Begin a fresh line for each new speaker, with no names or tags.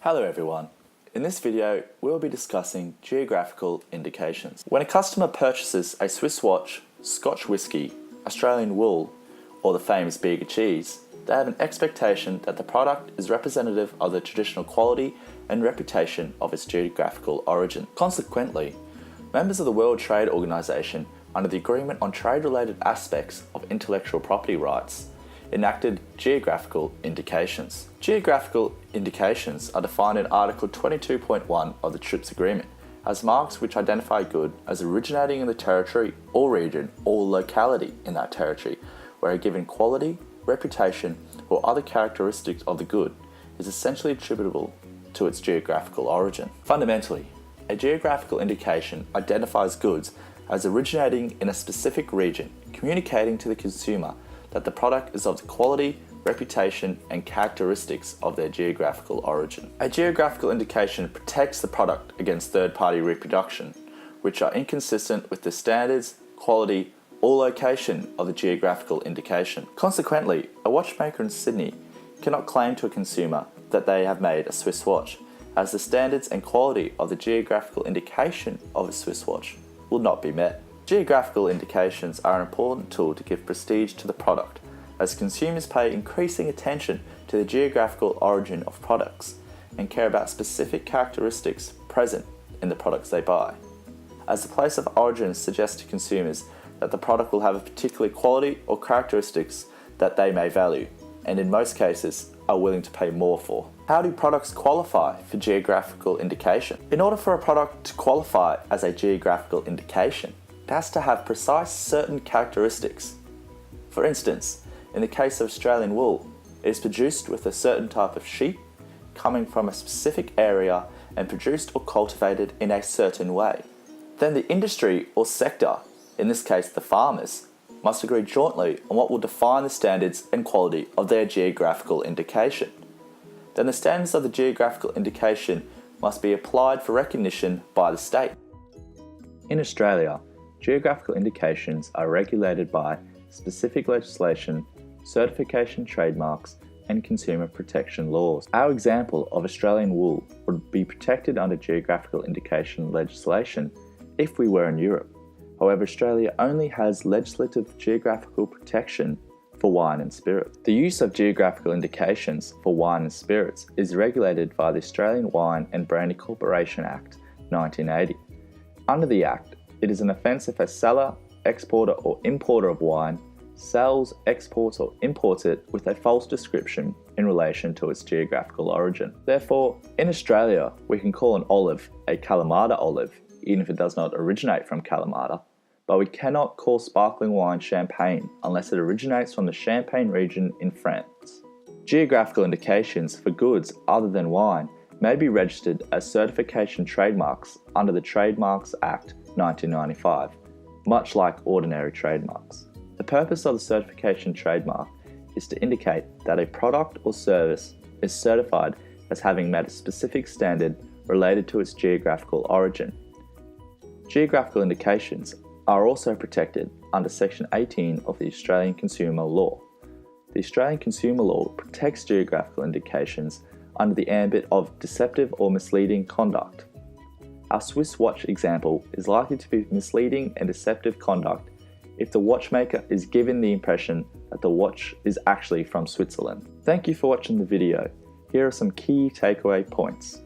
Hello everyone. In this video, we'll be discussing geographical indications. When a customer purchases a Swiss watch, Scotch whisky, Australian wool, or the famous Bega cheese, they have an expectation that the product is representative of the traditional quality and reputation of its geographical origin. Consequently, members of the World Trade Organization, under the Agreement on Trade-Related Aspects of Intellectual Property Rights, enacted geographical indications. Geographical indications are defined in Article 22.1 of the TRIPS Agreement as marks which identify a good as originating in the territory or region or locality in that territory where a given quality, reputation, or other characteristics of the good is essentially attributable to its geographical origin. Fundamentally, a geographical indication identifies goods as originating in a specific region, communicating to the consumer that the product is of the quality, reputation, and characteristics of their geographical origin. A geographical indication protects the product against third-party reproduction, which are inconsistent with the standards, quality, or location of the geographical indication. Consequently, a watchmaker in Sydney cannot claim to a consumer that they have made a Swiss watch, as the standards and quality of the geographical indication of a Swiss watch will not be met. Geographical indications are an important tool to give prestige to the product, as consumers pay increasing attention to the geographical origin of products and care about specific characteristics present in the products they buy, as the place of origin suggests to consumers that the product will have a particular quality or characteristics that they may value, and in most cases are willing to pay more for. How do products qualify for geographical indication? In order for a product to qualify as a geographical indication, it has to have precise certain characteristics. For instance, in the case of Australian wool, it is produced with a certain type of sheep, coming from a specific area and produced or cultivated in a certain way. Then the industry or sector, in this case the farmers, must agree jointly on what will define the standards and quality of their geographical indication. Then the standards of the geographical indication must be applied for recognition by the state. In Australia, geographical indications are regulated by specific legislation, certification trademarks, and consumer protection laws. Our example of Australian wool would be protected under geographical indication legislation if we were in Europe. However, Australia only has legislative geographical protection for wine and spirits. The use of geographical indications for wine and spirits is regulated by the Australian Wine and Brandy Corporation Act 1980. Under the Act, it is an offence if a seller, exporter or importer of wine sells, exports or imports it with a false description in relation to its geographical origin. Therefore, in Australia, we can call an olive a Kalamata olive, even if it does not originate from Kalamata, but we cannot call sparkling wine champagne unless it originates from the Champagne region in France. Geographical indications for goods other than wine may be registered as certification trademarks under the Trademarks Act 1995, much like ordinary trademarks. The purpose of the certification trademark is to indicate that a product or service is certified as having met a specific standard related to its geographical origin. Geographical indications are also protected under Section 18 of the Australian Consumer Law. The Australian Consumer Law protects geographical indications under the ambit of deceptive or misleading conduct. Our Swiss watch example is likely to be misleading and deceptive conduct if the watchmaker is given the impression that the watch is actually from Switzerland. Thank you for watching the video. Here are some key takeaway points.